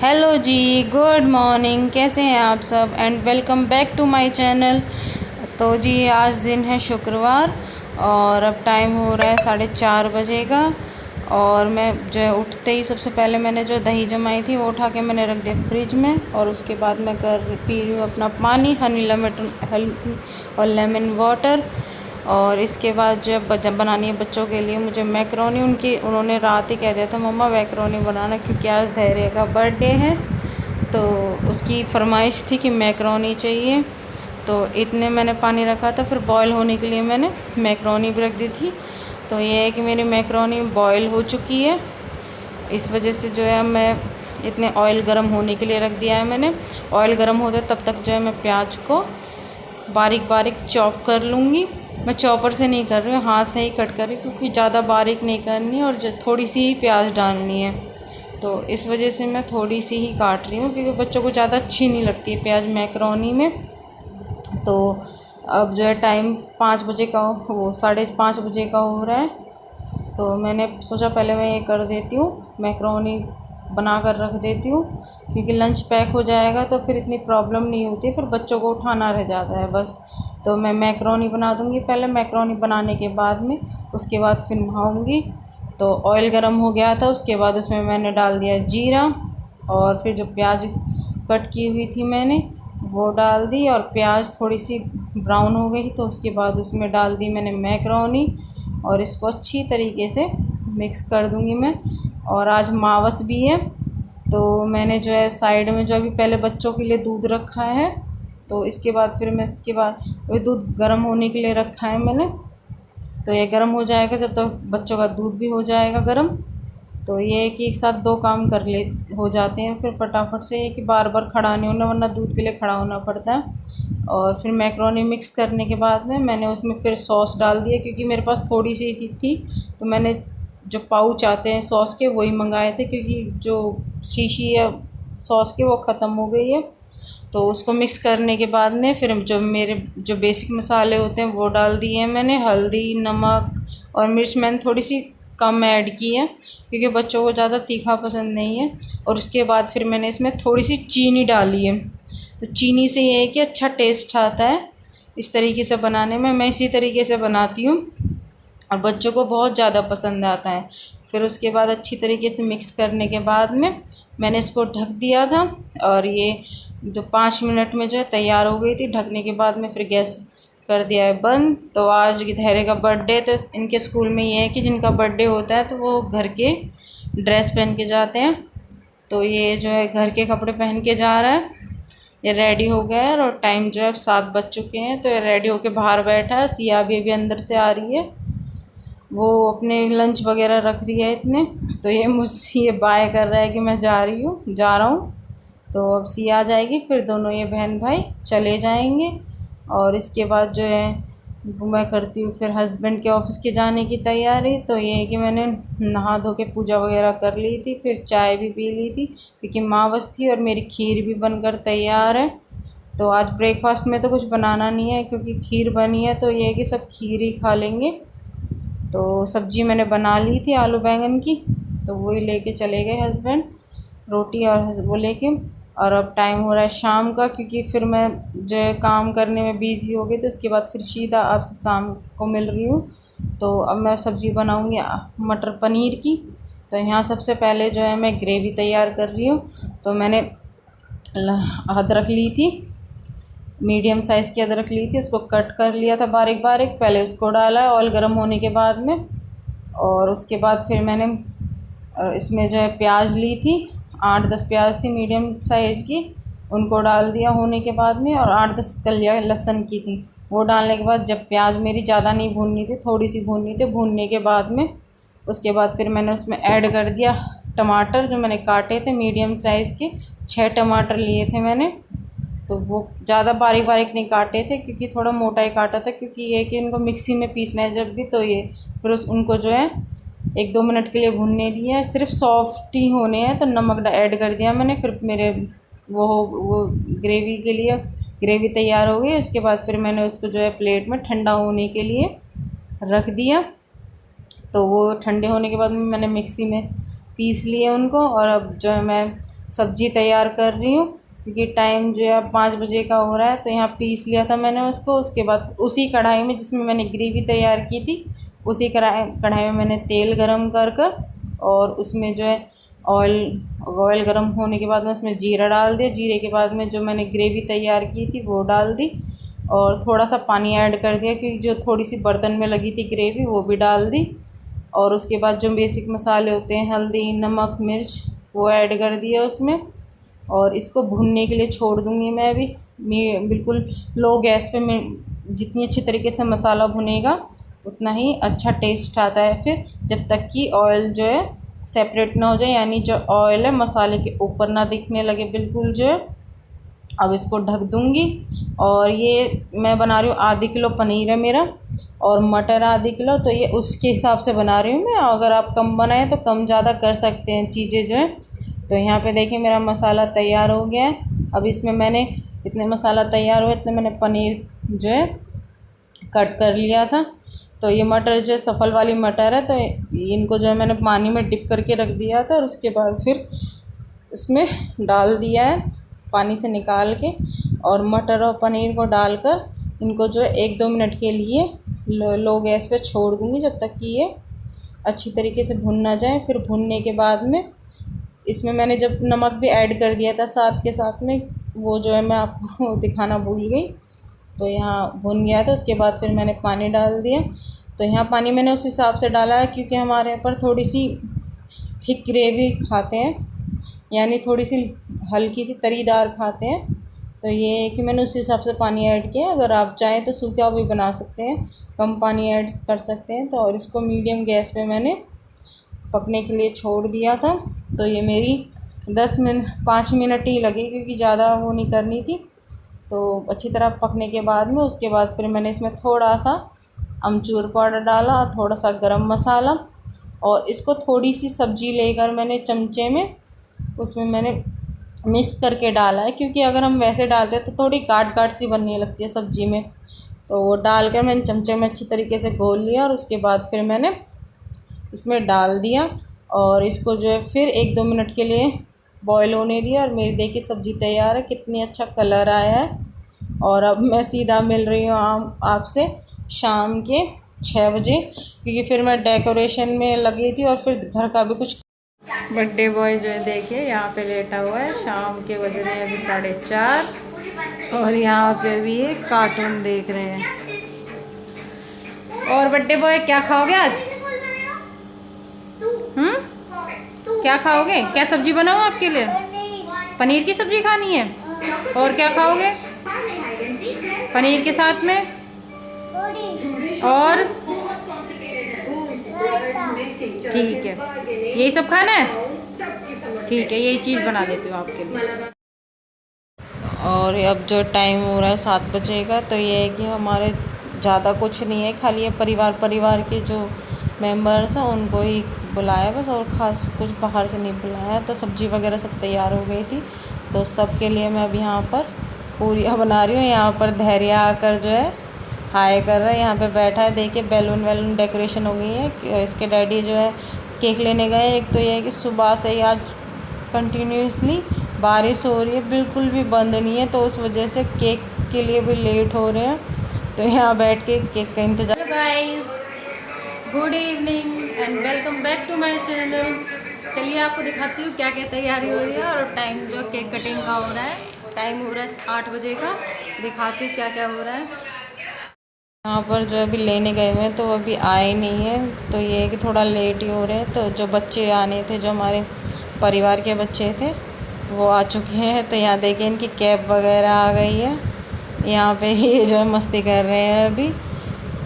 Hello जी, good morning. कैसे हैं आप सब and welcome back to my channel. तो जी आज दिन है शुक्रवार और अब टाइम हो रहा है 4:30 बजे का। और मैं जो है उठते ही सबसे पहले मैंने जो दही जमाई थी वो उठा के मैंने रख दिया फ्रिज में। और उसके बाद मैं पी रही हूँ अपना पानी, हनी और लेमन वाटर। और इसके बाद जब बनानी है बच्चों के लिए मुझे मैकरोनी, उन्होंने रात ही कह दिया था मम्मा मैकरोनी बनाना, क्योंकि आज धैर्य का बर्थडे है तो उसकी फरमाइश थी कि मैकरोनी चाहिए। तो इतने मैंने पानी रखा था, फिर बॉईल होने के लिए मैंने मैकरोनी भी रख दी थी। तो ये है कि मेरी मैकरोनी बॉईल हो चुकी है। इस वजह से जो है मैं इतने ऑयल गर्म होने के लिए रख दिया है मैंने। ऑयल गर्म होता है तब तक जो है मैं प्याज को बारीक बारीक चॉप कर लूँगी। मैं चॉपर से नहीं कर रही हूँ, हाथ से ही कट कर रही हूँ, क्योंकि ज़्यादा बारीक नहीं करनी है और थोड़ी सी ही प्याज डालनी है। तो इस वजह से मैं थोड़ी सी ही काट रही हूँ, क्योंकि बच्चों को ज़्यादा अच्छी नहीं लगती है प्याज मैकरोनी में। तो अब जो है टाइम 5 बजे का, वो 5:30 बजे का हो रहा है। तो मैंने सोचा पहले मैं ये कर देती हूँ, मैकरोनी बना कर रख देती हूँ, क्योंकि लंच पैक हो जाएगा तो फिर इतनी प्रॉब्लम नहीं होती है, फिर बच्चों को उठाना रह जाता है बस। तो मैं मैकरोनी बना दूँगी पहले। मैकरोनी बनाने के बाद में उसके बाद फिर नहाऊँगी। तो ऑयल गर्म हो गया था, उसके बाद उसमें मैंने डाल दिया जीरा, और फिर जो प्याज कट की हुई थी मैंने वो डाल दी, और प्याज थोड़ी सी ब्राउन हो गई तो उसके बाद उसमें डाल दी मैंने मैकरोनी। और इसको अच्छी तरीके से मिक्स कर दूंगी मैं। और आज मावस भी है तो मैंने जो है साइड में जो अभी पहले बच्चों के लिए दूध रखा है, तो इसके बाद फिर मैं इसके बाद वही दूध गर्म होने के लिए रखा है मैंने। तो ये गर्म हो जाएगा तब तक बच्चों का दूध भी हो जाएगा गर्म। तो ये है कि एक साथ दो काम कर ले हो जाते हैं फिर फटाफट से, ये कि बार बार खड़ा नहीं होना, वरना दूध के लिए खड़ा होना पड़ता है। और फिर मैकरोनी मिक्स करने के बाद में मैंने उसमें फिर सॉस डाल दिया, क्योंकि मेरे पास थोड़ी सी ही थी। तो मैंने जो पाउच आते हैं सॉस के वही मंगाए थे, क्योंकि जो शीशी है सॉस की वो ख़त्म हो गई है। तो उसको मिक्स करने के बाद में फिर जो मेरे जो बेसिक मसाले होते हैं वो डाल दिए हैं मैंने। हल्दी, नमक और मिर्च मैंने थोड़ी सी कम ऐड की है, क्योंकि बच्चों को ज़्यादा तीखा पसंद नहीं है। और उसके बाद फिर मैंने इसमें थोड़ी सी चीनी डाली है। तो चीनी से ये है कि अच्छा टेस्ट आता है इस तरीके से बनाने में। मैं इसी तरीके से बनाती हूँ और बच्चों को बहुत ज़्यादा पसंद आता है। फिर उसके बाद अच्छी तरीके से मिक्स करने के बाद में मैंने इसको ढक दिया था, और ये जो 5 मिनट में जो है तैयार हो गई थी। ढकने के बाद में फिर गैस कर दिया है बंद। तो आज धैर्य का बर्थडे, तो इनके स्कूल में ये है कि जिनका बर्थडे होता है तो वो घर के ड्रेस पहन के जाते हैं। तो ये जो है घर के कपड़े पहन के जा रहा है, ये रेडी हो गया है। और टाइम जो है 7 बज चुके हैं, तो ये रेडी होके बाहर बैठा है। सिया भी अभी अंदर से आ रही है, वो अपने लंच वगैरह रख रही है इतने। तो ये मुझसे ये बाय कर रहा है कि मैं जा रहा हूँ। तो अब सिया आ जाएगी, फिर दोनों ये बहन भाई चले जाएंगे। और इसके बाद जो है वो मैं करती हूँ फिर हस्बैंड के ऑफिस के जाने की तैयारी। तो ये है कि मैंने नहा धो के पूजा वगैरह कर ली थी, फिर चाय भी पी ली थी, क्योंकि मावस थी। और मेरी खीर भी बनकर तैयार है। तो आज ब्रेकफास्ट में तो कुछ बनाना नहीं है, क्योंकि खीर बनी है तो ये है कि सब खीर ही खा लेंगे। तो सब्ज़ी मैंने बना ली थी आलू बैंगन की, तो वही लेके चले गए हस्बैंड, रोटी और वो लेके। और अब टाइम हो रहा है शाम का, क्योंकि फिर मैं जो है काम करने में बिज़ी हो गई, तो उसके बाद फिर सीधा आपसे शाम को मिल रही हूँ। तो अब मैं सब्ज़ी बनाऊँगी मटर पनीर की। तो यहाँ सबसे पहले जो है मैं ग्रेवी तैयार कर रही हूँ। तो मैंने अदरक ली थी, मीडियम साइज़ की अदरक ली थी, उसको कट कर लिया था बारीक बारीक। पहले उसको डाला ऑयल गर्म होने के बाद में। और उसके बाद फिर मैंने इसमें जो है प्याज ली थी, 8-10 प्याज थी मीडियम साइज़ की, उनको डाल दिया होने के बाद में। और 8-10 कलियाँ लहसुन की थी, वो डालने के बाद जब प्याज मेरी ज़्यादा नहीं भूननी थी, थोड़ी सी भूननी थी, भूनने के बाद में उसके बाद फिर मैंने उसमें ऐड कर दिया टमाटर, जो मैंने काटे थे मीडियम साइज़ के 6 टमाटर लिए थे मैंने। तो वो ज़्यादा बारीक बारीक नहीं काटे थे, क्योंकि थोड़ा मोटा ही काटा था, क्योंकि ये कि इनको मिक्सी में पीसना है जब भी। तो ये फिर उनको जो है 1-2 मिनट के लिए भूनने दिया, सिर्फ सॉफ्ट ही होने हैं। तो नमक ऐड कर दिया मैंने। फिर मेरे वो ग्रेवी के लिए ग्रेवी तैयार हो गई। उसके बाद फिर मैंने उसको जो है प्लेट में ठंडा होने के लिए रख दिया। तो वो ठंडे होने के बाद में मैंने मिक्सी में पीस लिए उनको। और अब जो है मैं सब्ज़ी तैयार कर रही हूँ, क्योंकि टाइम जो है 5 बजे का हो रहा है। तो यहाँ पीस लिया था मैंने उसको। उसके बाद उसी कढ़ाई में जिसमें मैंने ग्रेवी तैयार की थी, उसी कढ़ाई में मैंने तेल गरम कर और उसमें जो है ऑयल गरम होने के बाद में उसमें जीरा डाल दिया। जीरे के बाद में जो मैंने ग्रेवी तैयार की थी वो डाल दी और थोड़ा सा पानी ऐड कर दिया, क्योंकि जो थोड़ी सी बर्तन में लगी थी ग्रेवी वो भी डाल दी। और उसके बाद जो बेसिक मसाले होते हैं, हल्दी, नमक, मिर्च, वो ऐड कर दिया उसमें। और इसको भुनने के लिए छोड़ दूँगी मैं अभी। बिल्कुल लो गैस पे मैं जितनी अच्छी तरीके से मसाला भुनेगा उतना ही अच्छा टेस्ट आता है फिर, जब तक कि ऑयल जो है सेपरेट ना हो जाए, यानी जो ऑयल है मसाले के ऊपर ना दिखने लगे बिल्कुल जो है। अब इसको ढक दूँगी। और ये मैं बना रही हूँ आधी किलो पनीर है मेरा, और मटर आधी किलो, तो ये उसके हिसाब से बना रही हूँ मैं। अगर आप कम बनाएं तो कम ज़्यादा कर सकते हैं चीज़ें जो है। तो यहाँ पे देखिए मेरा मसाला तैयार हो गया है। अब इसमें मैंने इतने मसाला तैयार हुए इतने मैंने पनीर जो है कट कर लिया था। तो ये मटर जो है सफ़ल वाली मटर है, तो इनको जो है मैंने पानी में डिप करके रख दिया था और उसके बाद फिर इसमें डाल दिया है पानी से निकाल के। और मटर और पनीर को डालकर इनको जो है 1-2 मिनट के लिए लो गैस पे छोड़ दूँगी, जब तक कि ये अच्छी तरीके से भुन ना जाए। फिर भुनने के बाद में इसमें मैंने जब नमक भी ऐड कर दिया था साथ के साथ में, वो जो है मैं आपको दिखाना भूल गई। तो यहाँ भुन गया था, उसके बाद फिर मैंने पानी डाल दिया। तो यहाँ पानी मैंने उस हिसाब से डाला है क्योंकि हमारे यहाँ पर थोड़ी सी थिक ग्रेवी खाते हैं, यानी थोड़ी सी हल्की सी तरीदार खाते हैं। तो ये है कि मैंने उस हिसाब से पानी ऐड किया। अगर आप चाहें तो सूखा भी बना सकते हैं, कम पानी ऐड कर सकते हैं। तो और इसको मीडियम गैस पे मैंने पकने के लिए छोड़ दिया था। तो ये मेरी 5 मिनट ही लगे, क्योंकि ज़्यादा वो नहीं करनी थी। तो अच्छी तरह पकने के बाद में उसके बाद फिर मैंने इसमें थोड़ा सा अमचूर पाउडर डाला, थोड़ा सा गरम मसाला, और इसको थोड़ी सी सब्ज़ी लेकर मैंने चमचे में उसमें मैंने मिक्स करके डाला है, क्योंकि अगर हम वैसे डालते हैं तो थोड़ी गाढ़ सी बनने लगती है सब्ज़ी में। तो वो डालकर मैंने चमचे में अच्छी तरीके से घोल लिया और उसके बाद फिर मैंने इसमें डाल दिया और इसको जो है फिर 1-2 मिनट के लिए बॉईल होने दिया। और मेरी देखिए सब्ज़ी तैयार है, कितनी अच्छा कलर आया है। और अब मैं सीधा मिल रही हूँ आपसे शाम के 6 बजे, क्योंकि फिर मैं डेकोरेशन में लगी थी और फिर घर का भी कुछ। बर्थडे बॉय जो है देखिए यहाँ पे लेटा हुआ है। शाम के बज रहे हैं अभी 4:30 और यहाँ पे भी ये कार्टून देख रहे हैं। और बर्थडे बॉय क्या खाओगे आज? क्या खाओगे? क्या सब्जी बनाऊँ आपके लिए? पनीर की सब्जी खानी है? और क्या खाओगे पनीर के साथ में? और ठीक है, यही सब खाना है? ठीक है, यही चीज़ बना देती हूँ आपके लिए। और अब जो टाइम हो रहा है 7 बजे का, तो ये है कि हमारे ज़्यादा कुछ नहीं है, खाली ये परिवार के जो मेंबर्स हैं उनको ही बुलाया बस, और ख़ास कुछ बाहर से नहीं बुलाया। तो सब्ज़ी वगैरह सब तैयार हो गई थी, तो सबके लिए मैं अब यहाँ पर पूरियाँ बना रही हूँ। यहाँ पर धैर्य आकर जो है हाय कर रहा है, यहाँ पे बैठा है। देखिए बैलून वैलून डेकोरेशन हो गई है। इसके डैडी जो है केक लेने गए। एक तो ये है कि सुबह से ही आज कंटिन्यूसली बारिश हो रही है, बिल्कुल भी बंद नहीं है, तो उस वजह से केक के लिए भी लेट हो रहे हैं। तो यहाँ बैठ के केक का इंतज़ार। Hello guys, good evening and welcome back to my channel. चलिए आपको दिखाती हूँ क्या क्या तैयारी हो रही है और टाइम जो केक कटिंग का हो रहा है। टाइम हो रहा है 8 बजे का। दिखाती हूँ क्या क्या हो रहा है। यहाँ पर जो अभी लेने गए हुए हैं तो अभी आए नहीं हैं, तो ये है कि थोड़ा लेट ही हो रहे हैं। तो जो बच्चे आने थे, जो हमारे परिवार के बच्चे थे, वो आ चुके हैं। तो यहाँ देखिए इनकी कैब वगैरह आ गई है। यहाँ पे ये जो है मस्ती कर रहे हैं अभी।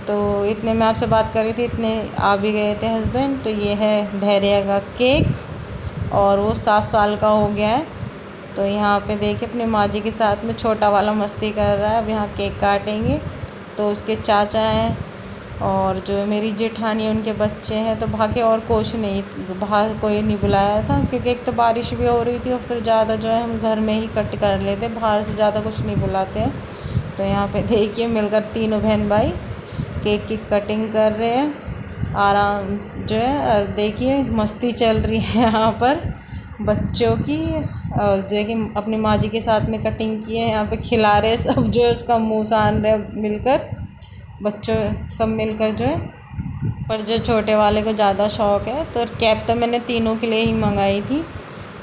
तो इतने में आपसे बात कर रही थी, इतने आ भी गए थे हस्बैंड। तो ये है धैर्य का केक और वो 7 साल का हो गया है। तो यहाँ पे देखिए अपनी माँ जी के साथ में छोटा वाला मस्ती कर रहा है। अब यहाँ केक काटेंगे। तो उसके चाचा हैं और जो मेरी जेठानी है उनके बच्चे हैं। तो बाकी और कुछ नहीं, बाहर कोई नहीं बुलाया था, क्योंकि एक तो बारिश भी हो रही थी और फिर ज़्यादा जो है हम घर में ही कट कर लेते, बाहर से ज़्यादा कुछ नहीं बुलाते हैं। तो यहाँ पे देखिए मिलकर तीनों बहन भाई केक की कटिंग कर रहे हैं आराम जो है। और देखिए मस्ती चल रही है यहाँ पर। बच्चों की। और देखिए अपनी माँ जी के साथ में कटिंग की है, यहाँ पे खिला रहे सब जो है उसका मुँह सान रहे मिलकर, बच्चों सब मिलकर जो है। पर जो छोटे वाले को ज़्यादा शौक़ है, तो कैप तो मैंने तीनों के लिए ही मंगाई थी।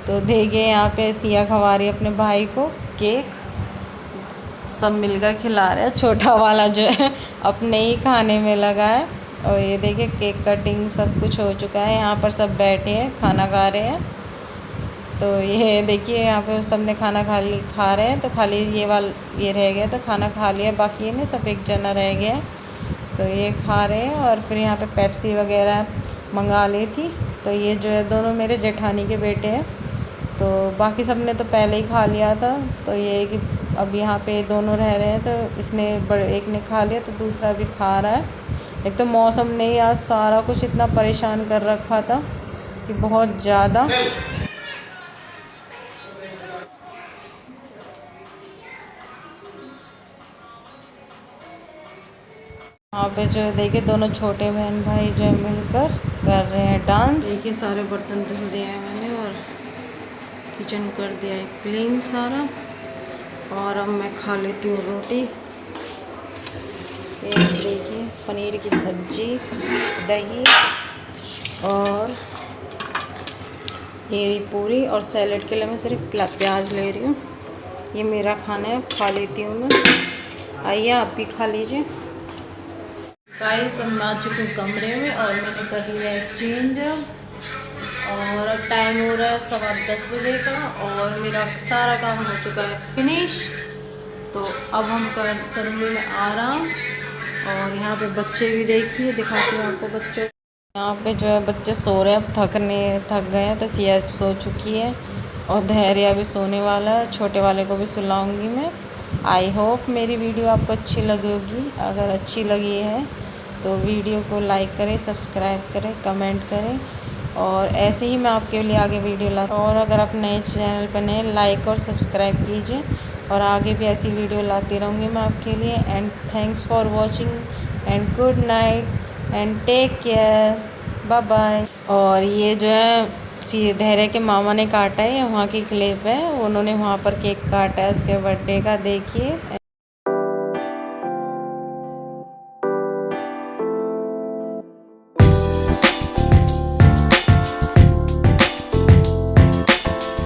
तो देखिए यहाँ पे सिया खवा रही है अपने भाई को केक, सब मिलकर खिला रहे हैं। छोटा वाला जो है अपने ही खाने में लगा है। और ये देखिए केक कटिंग सब कुछ हो चुका है, यहाँ पर सब बैठे हैं खाना खा रहे हैं। तो ये देखिए यहाँ पे सब ने खाना खा रहे हैं, तो खाली ये रह गया, तो खाना खा लिया, बाकी नहीं सब एक जना रह गया। तो ये खा रहे हैं। और फिर यहाँ पे पेप्सी वगैरह मंगा ली थी। तो ये जो है दोनों मेरे जेठानी के बेटे हैं, तो बाकी सब ने तो पहले ही खा लिया था। तो ये कि अब यहाँ पे दोनों रह रहे हैं, तो इसने एक ने खा लिया तो दूसरा भी खा रहा है। एक तो मौसम ने ही आज सारा कुछ इतना परेशान कर रखा था कि बहुत ज़्यादा। यहाँ पे जो है देखिए दोनों छोटे बहन भाई जो है मिलकर कर रहे हैं डांस। देखिए सारे बर्तन धुल दिए हैं मैंने और किचन कर दिया है क्लीन सारा। और अब मैं खा लेती हूँ रोटी। ये देखिए पनीर की सब्जी, दही और ये पूरी, और सैलेड के लिए मैं सिर्फ प्याज ले रही हूँ। ये मेरा खाना है, खा लेती हूँ मैं। आइए आप भी खा लीजिए। गाइस अब मैं आ चुकी हूँ कमरे में और मैंने कर लिया है चेंज। और अब टाइम हो रहा है 10:15 बजे का और मेरा सारा काम हो चुका है फिनिश। तो अब हम करेंगे मैं आराम। और यहाँ पे बच्चे भी देखिए, दिखाती हूँ आपको बच्चे। यहाँ पे जो है बच्चे सो रहे हैं, अब थक गए हैं। तो सिया सो चुकी है और धैर्य भी सोने वाला है। छोटे वाले को भी सुलाऊंगी मैं। आई होप मेरी वीडियो आपको अच्छी लगी होगी। अगर अच्छी लगी है तो वीडियो को लाइक करें, सब्सक्राइब करें, कमेंट करें। और ऐसे ही मैं आपके लिए आगे वीडियो लाता हूँ। और अगर आप नए चैनल पर नए, लाइक और सब्सक्राइब कीजिए। और आगे भी ऐसी वीडियो लाती रहूँगी मैं आपके लिए। And thanks for watching and good night and take care, bye bye. और ये जो है धैर्य के मामा ने काटा है, वहाँ की क्लिप है, उन्होंने वहाँ पर केक काटा है उसके बर्थडे का, देखिए।